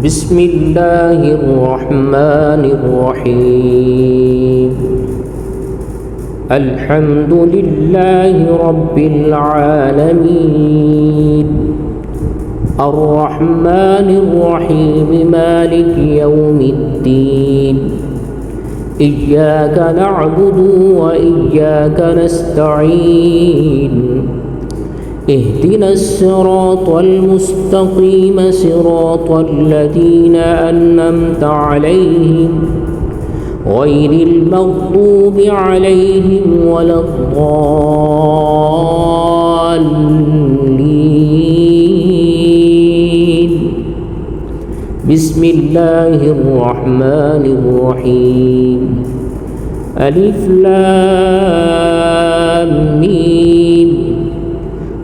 بسم الله الرحمن الرحيم. الحمد لله رب العالمين، الرحمن الرحيم، مالك يوم الدين. إياك نعبد وإياك نستعين. اهدنا الصراط المستقيم، صراط الذين أنعمت عليهم غير المغضوب عليهم ولا الضالين. بسم الله الرحمن الرحيم. ألف لام ميم.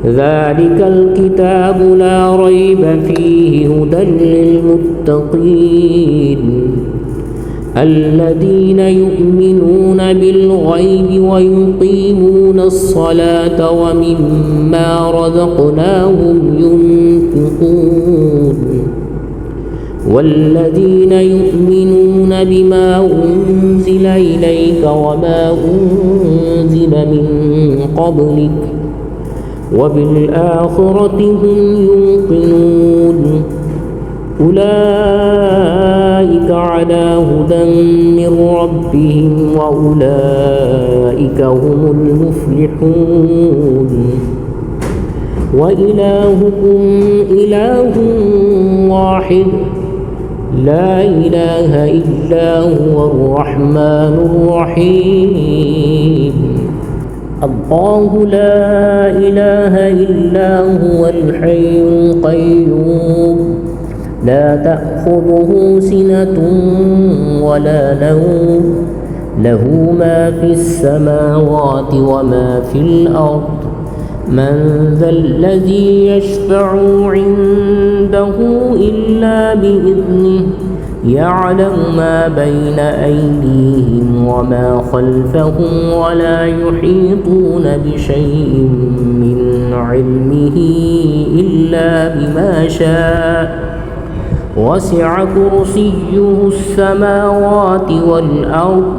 ذلك الكتاب لا ريب فيه هدى للمتقين الذين يؤمنون بالغيب ويقيمون الصلاة ومما رزقناهم ينفقون والذين يؤمنون بما أنزل إليك وما أنزل من قبلك وبالآخرة هم يوقنون. أولئك على هدى من ربهم وأولئك هم المفلحون. وإلهكم إله واحد لا إله إلا هو الرحمن الرحيم. الله لا إله إلا هو الحي القيوم لا تأخذه سنة ولا نوم له ما في السماوات وما في الأرض. من ذا الذي يشفع عنده إلا بإذنه يعلم ما بين أيديهم وما خلفهم ولا يحيطون بشيء من علمه إلا بما شاء. وسع كرسيه السماوات والأرض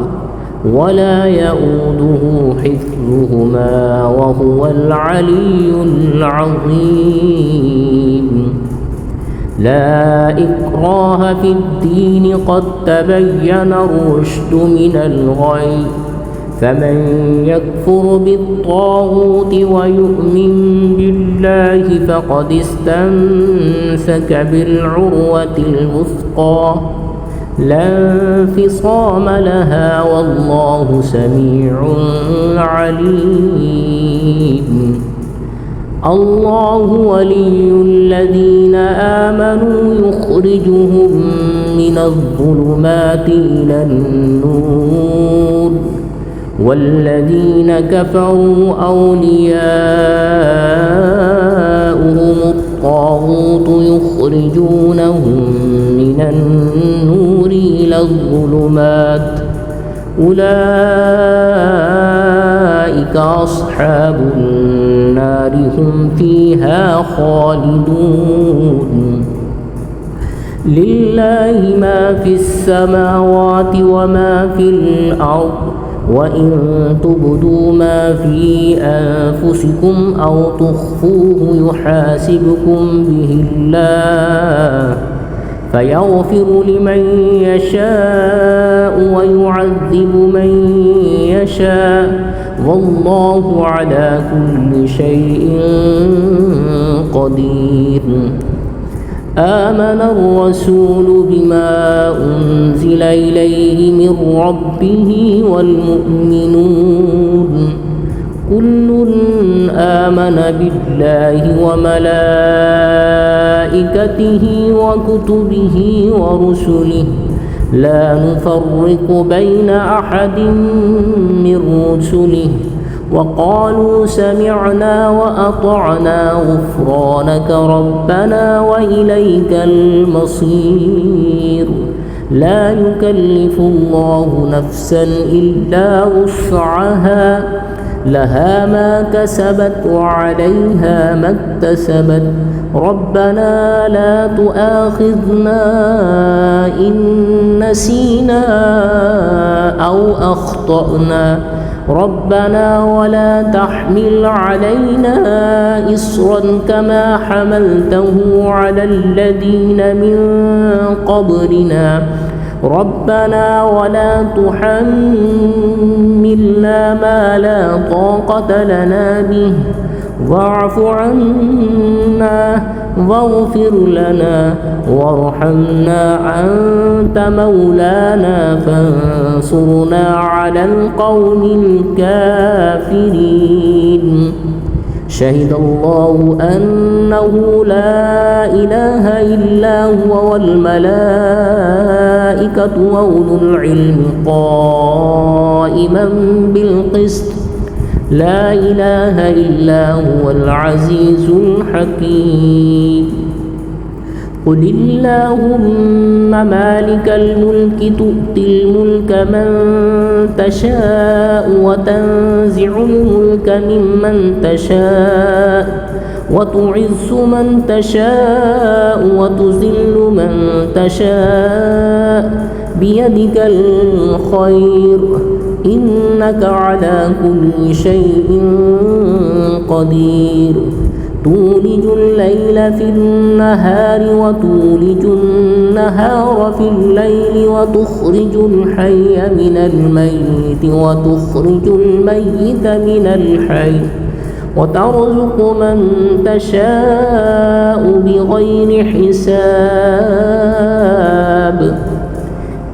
ولا يؤوده حفظهما وهو العلي العظيم. لا إكراه في الدين قد تبين الرشد من الغي. فمن يكفر بالطاغوت ويؤمن بالله فقد استمسك بالعروة الوثقى لا انفصام لها والله سميع عليم. الله ولي الذين آمنوا يخرجهم من الظلمات إلى النور والذين كفروا أولياؤهم الطاغوت يخرجونهم من النور إلى الظلمات. أولئك أصحاب النار هم فيها خالدون. لله ما في السماوات وما في الأرض وإن تبدوا ما في أنفسكم أو تخفوه يحاسبكم به الله فيغفر لمن يشاء ويعذب من يشاء والله على كل شيء قدير. آمن الرسول بما أنزل إليه من ربه والمؤمنون كل آمن بالله وملائكته وكتبه ورسله لا نفرق بين أحد من رسله وقالوا سمعنا وأطعنا غفرانك ربنا وإليك المصير. لا يكلف الله نفسا إلا وسعها لها ما كسبت وعليها ما اكتسبت ربنا لا تؤاخذنا إن نسينا أو أخطأنا ربنا ولا تحمل علينا إصرا كما حملته على الذين من قبلنا ربنا ولا تحملنا ما لا طاقة لنا به واعف عنا واغفر لنا وارحمنا أنت مولانا فانصرنا على القوم الكافرين شهد الله أنه لا إله إلا هو والملائكة وأولو العلم قائما بالقسط لا إله إلا هو العزيز الحكيم قل اللهم مالك الملك تؤتي الملك من تشاء وتنزع الملك ممن تشاء وتعز من تشاء وتذل من تشاء بيدك الخير إنك على كل شيء قدير تولج الليل في النهار وتولج النهار في الليل وتخرج الحي من الميت وتخرج الميت من الحي وترزق من تشاء بغير حساب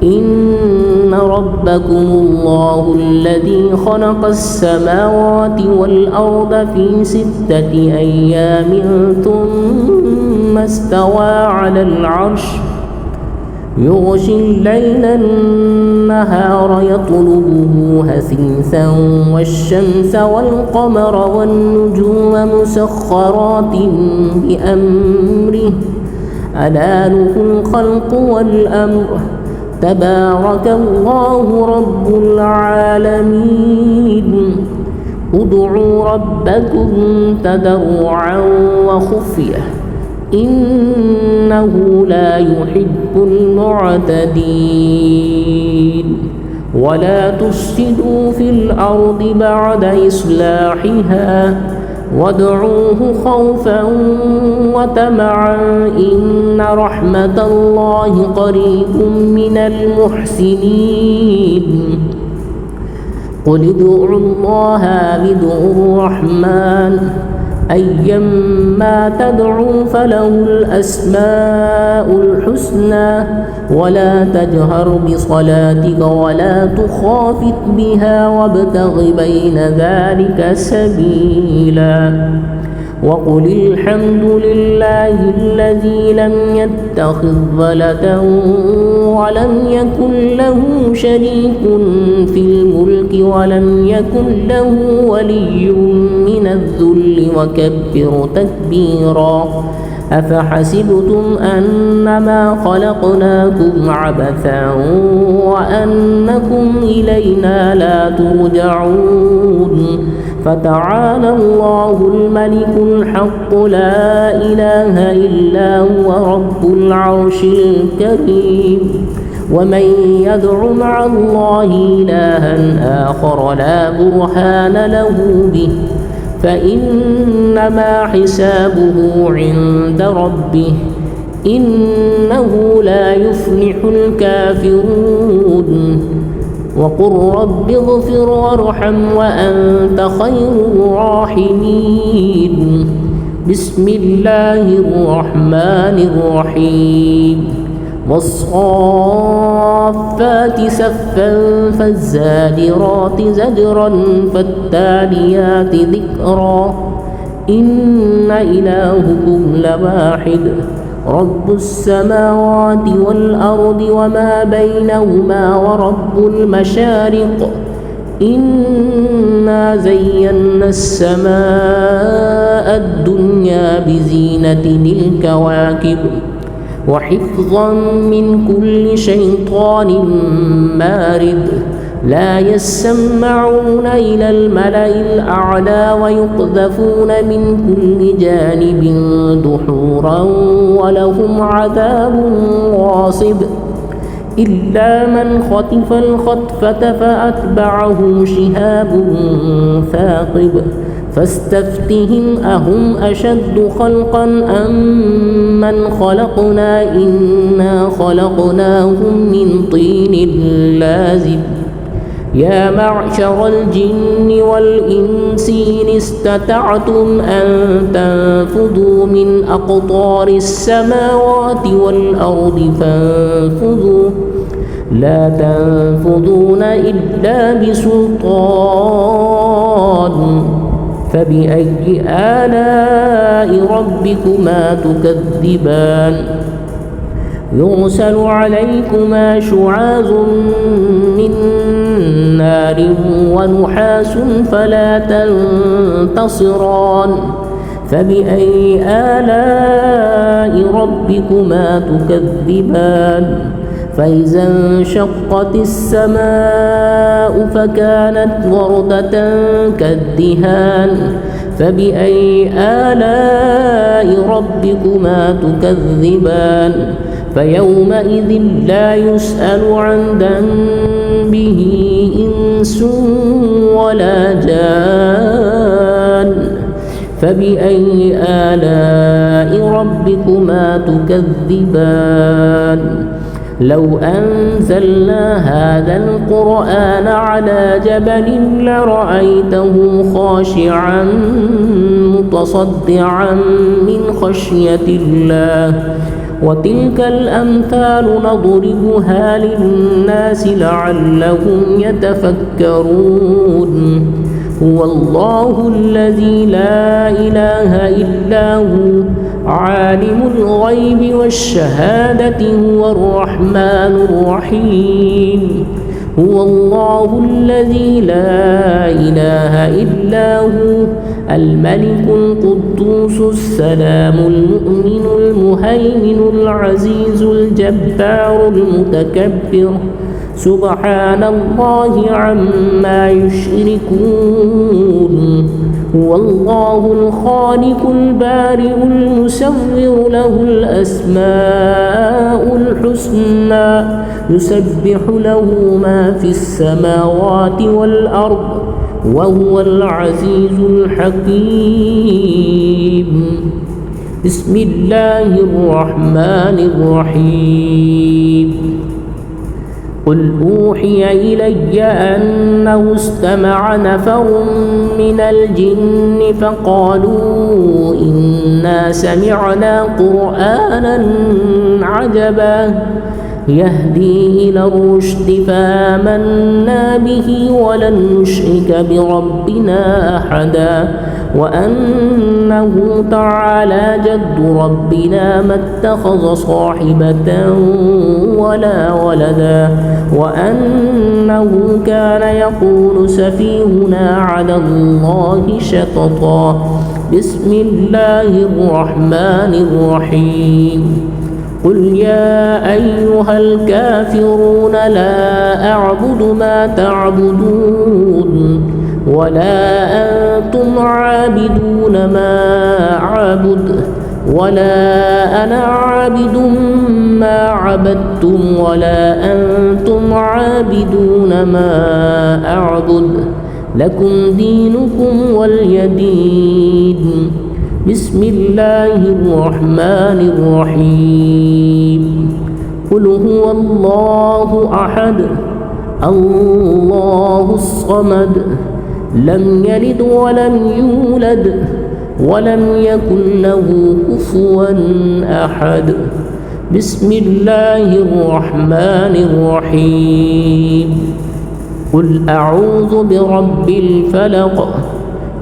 إن ربكم الله الذي خلق السماوات والأرض في 6 أيام ثم استوى على العرش يغشي الليل النهار يطلبه حثيثا والشمس والقمر والنجوم مسخرات بأمره ألا له الخلق والأمر تبارك الله رب العالمين ادعوا ربكم تضرعا وخفية إنه لا يحب المعتدين ولا تفسدوا في الأرض بعد إصلاحها وادعوه خوفا وطمعا إن رحمة الله قريب من المحسنين قل ادعوا الله بدعوا الرحمن أيما تدعوا فله الأسماء الحسنى ولا تجهر بصلاتك ولا تخافت بها وابتغ بين ذلك سبيلا وقل الحمد لله الذي لم يتخذ ولدا ولم يكن له شريك في الملك ولم يكن له ولي من الذل وكبر تكبيرا أفحسبتم أنما خلقناكم عبثا وأنكم إلينا لا ترجعون فتعالى الله الملك الحق لا إله إلا هو رب العرش الكريم ومن يدع مع الله إلها آخر لا برهان له به فإنما حسابه عند ربه إنه لا يفلح الكافرون وقل رب اغفر وارحم وأنت خير الراحمين بسم الله الرحمن الرحيم والصافات صفا فالزاجرات زجرا فالتاليات ذكرا إن إلهكم لواحد رب السماوات والأرض وما بينهما ورب المشارق إنا زينا السماء الدنيا بزينة الكواكب وحفظا من كل شيطان مارد لا يسمعون إلى الملأ الأعلى ويقذفون من كل جانب دحورا ولهم عذاب واصب إلا من خطف الخطفة فأتبعه شهاب ثاقب فاستفتهم أهم أشد خلقا أم من خلقنا إنا خلقناهم من طين لازب يا معشر الجن والإنس إن استطعتم أن تنفذوا من أقطار السماوات والأرض فانفذوا لا تنفذون إلا بسلطان فبأي آلاء ربكما تكذبان يرسل عليكما شعاظ من نار ونحاس فلا تنتصران فبأي آلاء ربكما تكذبان فإذا انشقت السماء فكانت وردة كالدهان فبأي آلاء ربكما تكذبان فيومئذ لا يسأل عن ذنبه إنس ولا جان فبأي آلاء ربكما تكذبان لو أنزلنا هذا القرآن على جبل لرأيته خاشعا متصدعا من خشية الله وتلك الأمثال نضربها للناس لعلهم يتفكرون هو الله الذي لا إله إلا هو عالم الغيب والشهادة هو الرحمن الرحيم هو الله الذي لا إله إلا هو الملك القدوس السلام المؤمن المهيمن العزيز الجبار المتكبر سبحان الله عما يشركون هو الله الخالق البارئ المصور له الأسماء الحسنى يسبح له ما في السماوات والأرض وهو العزيز الحكيم بسم الله الرحمن الرحيم قل أوحي إلي أنه استمع نفر من الجن فقالوا إنا سمعنا قرآنا عجبا يهدي إلى الرشد فآمنا به ولن نشرك بربنا أحدا وأنه تعالى جد ربنا ما اتخذ صاحبة ولا ولدا وأنه كان يقول سفيهنا على الله شططا بسم الله الرحمن الرحيم قل يا أيها الكافرون لا أعبد ما تعبدون ولا أنتم عابدون ما أعبد ولا أنا عابد ما عبدتم ولا أنتم عابدون ما أعبد لكم دينكم ولي دين بسم الله الرحمن الرحيم قل هو الله أحد الله الصمد لم يلد ولم يولد ولم يكن له كفوا أحد بسم الله الرحمن الرحيم قل أعوذ برب الفلق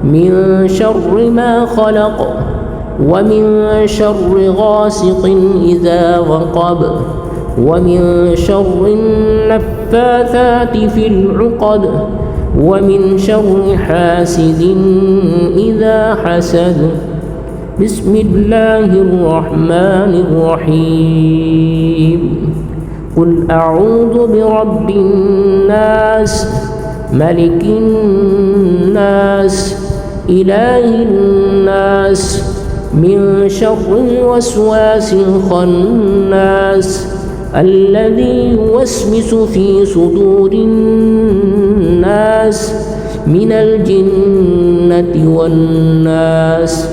من شر ما خلق ومن شر غاسق إذا وقب ومن شر النفاثات في العقد ومن شر حاسد إذا حسد بسم الله الرحمن الرحيم قل أعوذ برب الناس ملك الناس إله الناس من شر الوسواس الخناس الذي يوسوس في صدور الناس من الجنة والناس.